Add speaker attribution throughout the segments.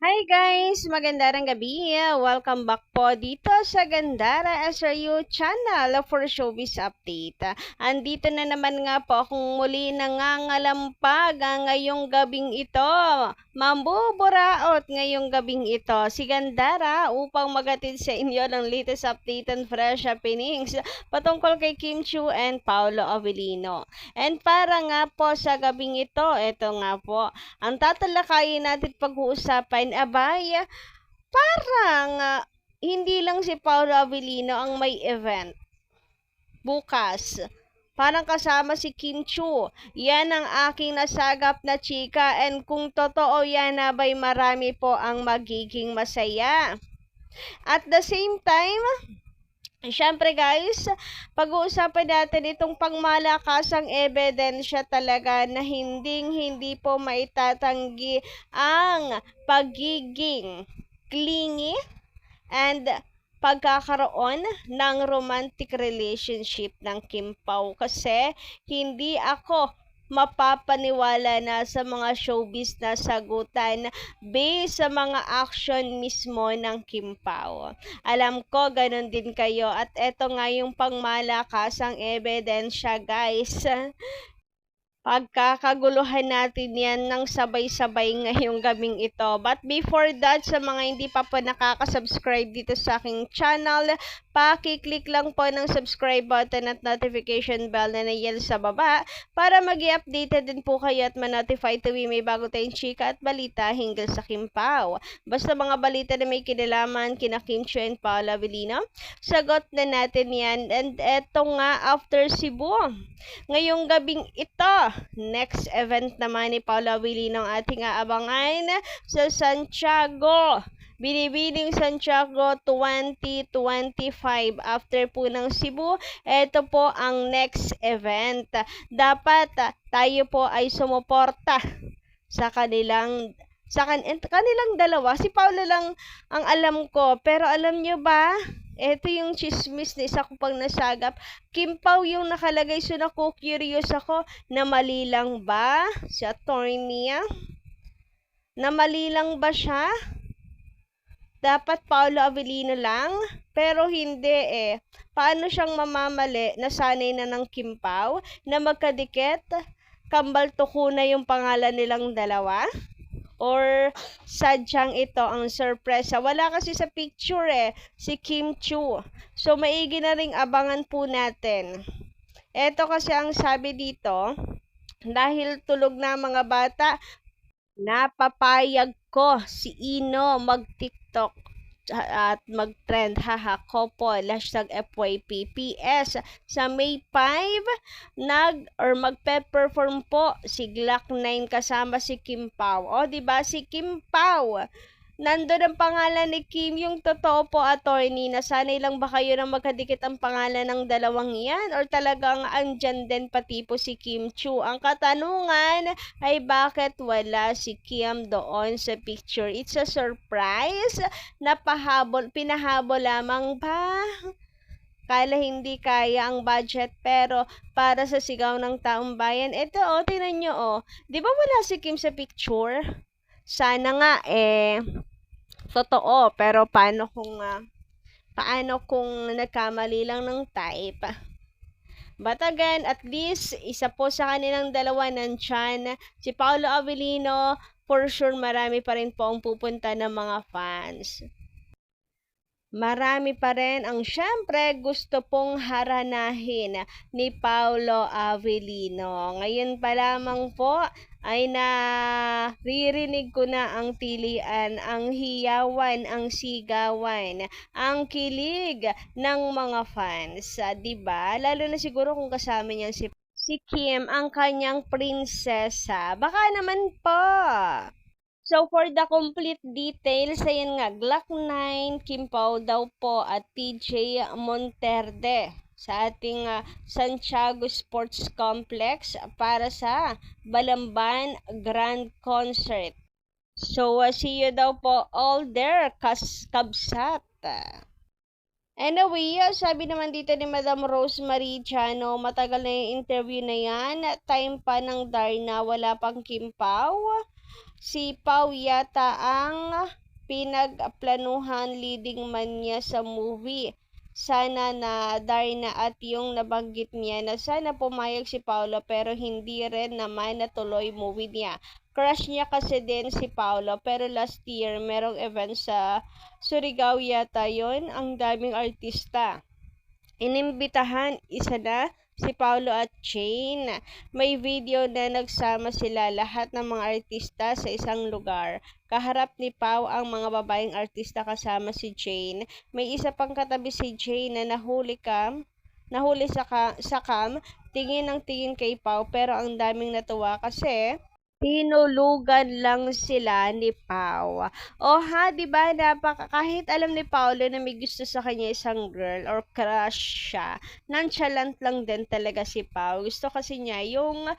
Speaker 1: Hi guys! Magandang gabi! Welcome back po dito sa Gandara SRU channel for Showbiz Update. Andito na naman nga po akong muli nangangalampag ngayong gabing ito. Mambuburaot ngayong gabing ito si Gandara upang magatid sa inyo ng latest update and fresh happenings patungkol kay Kim Chiu and Paolo Avellino. And para nga po sa gabing ito, ito nga po, ang tatalakayin natin pag-uusapan, abay, parang hindi lang si Paolo Avellino ang may event bukas. Parang kasama si Kim Chiu. Yan ang aking nasagap na chika, and kung totoo yan, abay marami po ang magiging masaya. At the same time, siyempre guys, pag-uusapan natin itong pangmalakasang ebidensya talaga na hindi po maitatanggi ang pagiging clingy and pagkakaroon ng romantic relationship ng Kim Pao, kasi hindi ako mapapaniwala na sa mga showbiz na sagutan based sa mga action mismo ng Kim Pao. Alam ko ganun din kayo, at eto nga yung pangmalakasang ebidensya guys. Pagkakaguluhan natin yan ng sabay-sabay ngayong gabing ito. But before that, sa mga hindi pa po nakaka-subscribe dito sa aking channel, paki-click lang po ng subscribe button at notification bell na nayel sa baba para mag-i-updated din po kayo at ma-notify tuwing may bago tayong chika at balita hinggil sa Kim Pao. Basta mga balita na may kinalaman kina Kim Chiu and Paolo Avellino, sagot na natin yan. And eto nga, after Cebu, ngayong gabing ito, next event naman ni Paolo Avellino ang ating aabangan sa Santiago. Binibining Santiago 2025. After po ng Cebu, ito po ang next event. Dapat tayo po ay sumuporta sa kanilang dalawa. Si Paolo lang ang alam ko, pero alam nyo ba, ito yung chismis na isa ko pang nasagap. Kim Pao yung nakalagay, so naku-curious ako, na mali lang ba si attorney? Na mali lang ba siya? Dapat Paolo Avellino lang? Pero hindi eh. Paano siyang mamamali na sanay na ng Kim Pao na magkadikit? Kambal tuko na yung pangalan nilang dalawa? Or sadyang ito ang sorpresa? Wala kasi sa picture si Kim Chiu. So maigi na ring abangan po natin. Ito kasi ang sabi dito, dahil tulog na mga bata, napapayag ko si Ino mag-TikTok at mag-trend, haha, couple, #FYP. PS, sa May 5, magpe-perform po si Glock 9 kasama si Kim Pao. O, diba, si Kim Pao, nandun ang pangalan ni Kim, yung totoo po, attorney, nasanay lang ba kayo na magkadikit ang pangalan ng dalawang yan? Or talagang andyan din pati po si Kim Chiu? Ang katanungan ay bakit wala si Kim doon sa picture? It's a surprise na pinahabol lamang ba? Kala hindi kaya ang budget, pero para sa sigaw ng taong bayan. Ito tingnan nyo di ba wala si Kim sa picture? Sana nga totoo, pero paano kung nagkamali lang ng type? But again, at least isa po sa kanilang dalawa nandyan si Paolo Avellino. For sure marami pa rin po ang pupunta ng mga fans. Marami pa rin ang syempre gusto pong haranahin ni Paolo Avellino. Ngayon pa lamang po ay naririnig ko na ang tilian, ang hiyawan, ang sigawan, ang kilig ng mga fans. Diba? Lalo na siguro kung kasama niya si Kim, ang kanyang prinsesa. Baka naman po. So, for the complete details, ayan nga, Glock 9, Kim Pao daw po at PJ Monterde sa ating Santiago Sports Complex para sa Balamban Grand Concert. So, see you daw po all there, kabsat. Anyway, sabi naman dito ni Madam Rosemary Chano, matagal na yung interview na yan, time pa ng Darna, wala pang Kim Pao. si Pau yata ang pinagplanuhan leading man niya sa movie. Sana na Darna at yung nabanggit niya na sana pumayag si Paolo pero hindi rin naman natuloy movie niya. Crush niya kasi din si Paolo pero last year merong event sa Surigao yata yon, ang daming artista. Inimbitahan isa na si Paolo at Jane. May video na nagsama sila lahat ng mga artista sa isang lugar. Kaharap ni Pau ang mga babaeng artista kasama si Jane. May isa pang katabi si Jane na nahuli sa cam, tingin ng tingin kay Pau pero ang daming natuwa kasi tinulugan lang sila ni Pau. O ha, 'di ba? Kahit alam ni Paolo na may gusto sa kanya isang girl or crush siya, nonchalant lang din talaga si Pau. Gusto kasi niya yung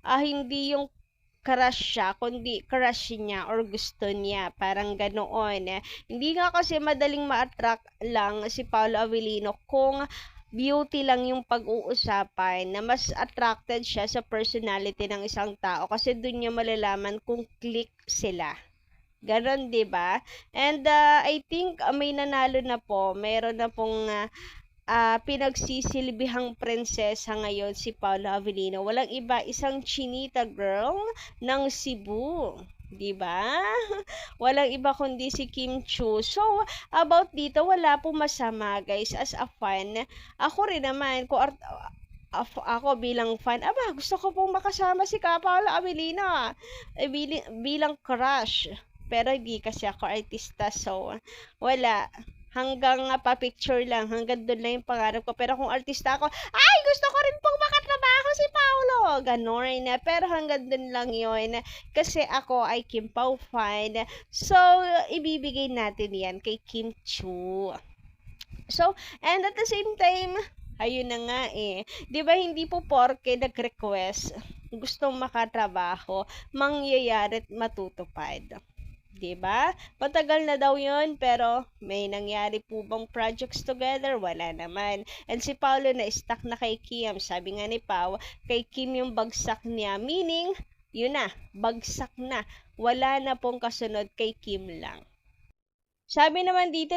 Speaker 1: hindi yung crush siya, kundi crush niya or gusto niya. Parang ganoon. Hindi nga kasi madaling ma-attract lang si Paolo Avellino kung beauty lang yung pag-uusapan, na mas attracted siya sa personality ng isang tao kasi doon niya malalaman kung click sila. Ganon, 'di ba? And I think may nanalo na po. Meron na pong pinagsisilbihang prinsesa ngayon si Paula Avellino. Walang iba, isang chinita girl ng Cebu. 'Di ba? Walang iba kundi si Kim Chu. So, about dito, wala pong masama, guys. As a fan, ako rin naman, ako bilang fan, gusto ko pong makasama si Paula Avellino. Bilang crush. Pero hindi kasi ako artista, so wala. Hanggang pa-picture lang, hanggang doon lang yung pangarap ko. Pero kung artista ako, ay, gusto ko rin pong makatrabaho si Paolo. Ganon na. Pero hanggang doon lang yun. Kasi ako ay Kim Pao fan. So, ibibigay natin yan kay Kim Chu. So, and at the same time, ayun na nga eh. 'Di ba hindi po porke nag-request, gustong makatrabaho, mangyayari at matutupad. 'Di ba? Matagal na daw 'yon pero may nangyari po bang projects together? Wala naman. And si Paolo na stuck na kay Kim. Sabi nga ni Pao, kay Kim yung bagsak niya. Meaning, yun na, bagsak na. Wala na pong kasunod kay Kim lang. Sabi naman dito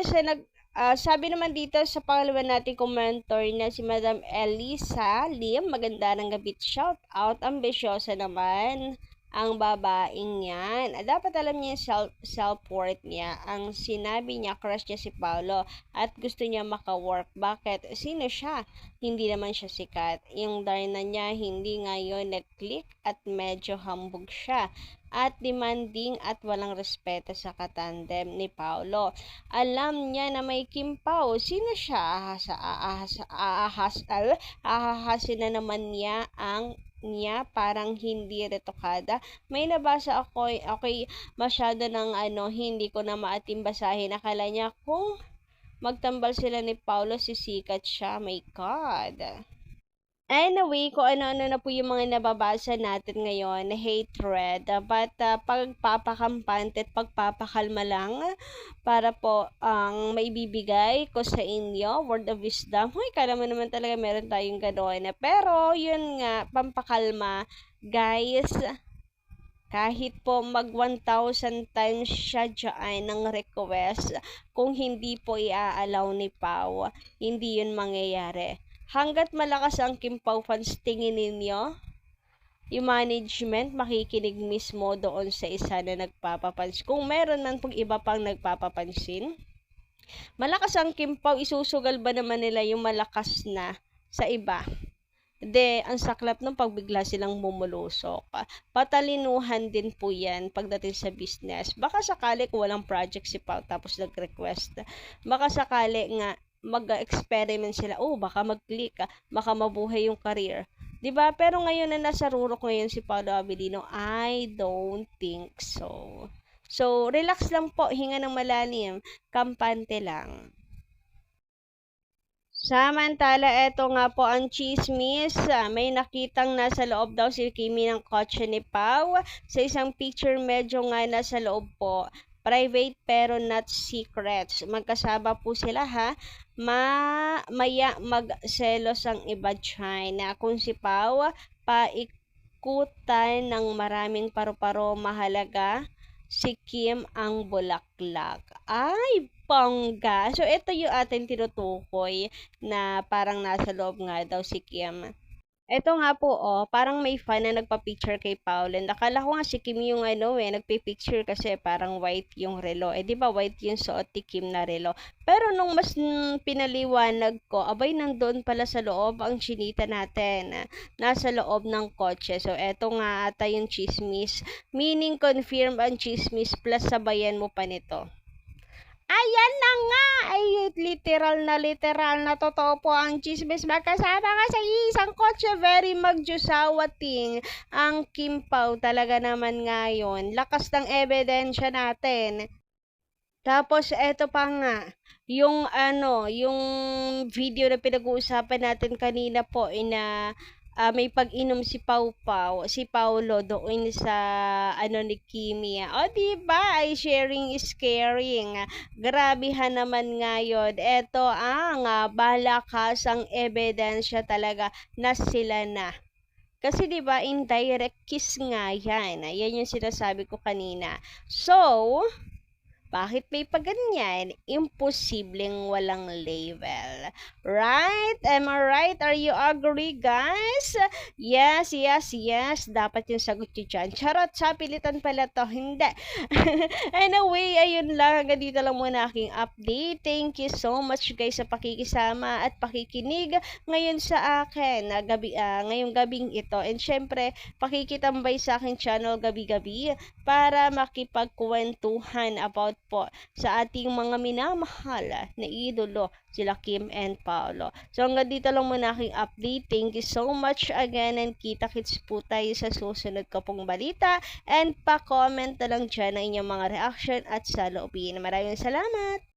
Speaker 1: sa pangalawa nating commenter na si Madam Elisa Lim, maganda ng gabi, shout out, ambisyosa naman ang babaeng yan. Dapat alam niya yung self-worth niya. Ang sinabi niya, crush niya si Paolo at gusto niya maka-work. Bakit? Sino siya? Hindi naman siya sikat. Yung Darna niya, hindi ngayon nag-click at medyo hambog siya at demanding at walang respeto sa katandem ni Paolo. Alam niya na may Kim Pao. Sino siya? Ahahasin na naman niya parang hindi retokada. May nabasa ako, okay, masyado ng hindi ko na maatim basahin. Akala niya kung magtambal sila ni Paolo, sisikat siya. My God. Anyway, kung ano-ano na po yung mga nababasa natin ngayon, hatred, but pagpapakampante at pagpapakalma lang para po ang maibibigay ko sa inyo, word of wisdom. Hoy, kala mo naman talaga meron tayong gano'n. Pero, yun nga, pampakalma, guys, kahit po mag 1,000 times siya dyan ng request, kung hindi po i-allow ni Pao, hindi yun mangyayari. Hanggat malakas ang Kim Pao fans, tingin ninyo, yung management makikinig mismo doon sa isa na nagpapapansin. Kung meron man pong iba pang nagpapapansin, malakas ang Kim Pao, isusugal ba naman nila yung malakas na sa iba? Ang saklap ng pagbigla silang bumulusok. Patalinuhan din po yan pagdating sa business. Baka sakali kung walang project si Pao tapos nag-request, baka sakali nga mag-experiment sila. Baka mag-click, baka mabuhay yung career. 'Di ba? Pero ngayon na nasa rurok ngayon si Paolo Avellino, I don't think so. So, relax lang po, hinga ng malalim, kampante lang. Samantala, eto nga po ang chismis. May nakitang nasa loob daw si Kimi ng kotse ni Pao. Sa isang picture, medyo nga nasa loob po. Private pero not secrets. Magkasama po sila ha. Maya magselos ang iba China. Kung si Pao, paikutan ng maraming paru-paro mahalaga si Kim ang bulaklak. Ay, bongga! So, ito yung ating tinutukoy na parang nasa loob nga daw si Kim. Eto nga po, parang may fan na nagpa-picture kay Pauline. Akala ko nga si Kim yung nagpi-picture kasi parang white yung relo. Eh, di ba white yung suot ni Kim na relo? Pero nung mas pinaliwanag ko, abay nandun pala sa loob ang chinita natin. Nasa loob ng kotse. So, eto nga ata yung chismis. Meaning, confirm ang chismis plus sabayan mo pa nito. Ayan na nga! Ay, literal na totoo po ang chismis. Magkasama ka sa isang kotse, very magjusawating. Ang Kim Pao talaga naman ngayon. Lakas ng ebidensya natin. Tapos, eto pa nga, yung video na pinag-uusapan natin kanina po, may pag-inom si si Paulo doon sa ni Kimi. O, diba? Ay, sharing is caring. Grabihan naman ngayon. Eto ang balakasang ebidensya talaga na sila na. Kasi 'di ba indirect kiss nga yan. Yan yung sinasabi ko kanina. So, bakit may paganyan? Imposibleng walang label. Right? Am I right? Are you agree, guys? Yes. Dapat yung sagot nyo dyan. Charot, sa pilitan pala to. Hindi. Anyway, ayun lang. Hanggang dito lang muna aking update. Thank you so much, guys, sa pakikisama at pakikinig ngayon sa akin. Ngayong gabing ito. And syempre, pakikitambay sa aking channel gabi-gabi para makipagkwentuhan about po sa ating mga minamahal na idolo, sila Kim and Paolo. So hanggang dito lang muna aking update. Thank you so much again and kita-kits po tayo sa susunod ko pong balita and pa-comment na lang dyan ang inyong mga reaction at saloobin. Maraming salamat!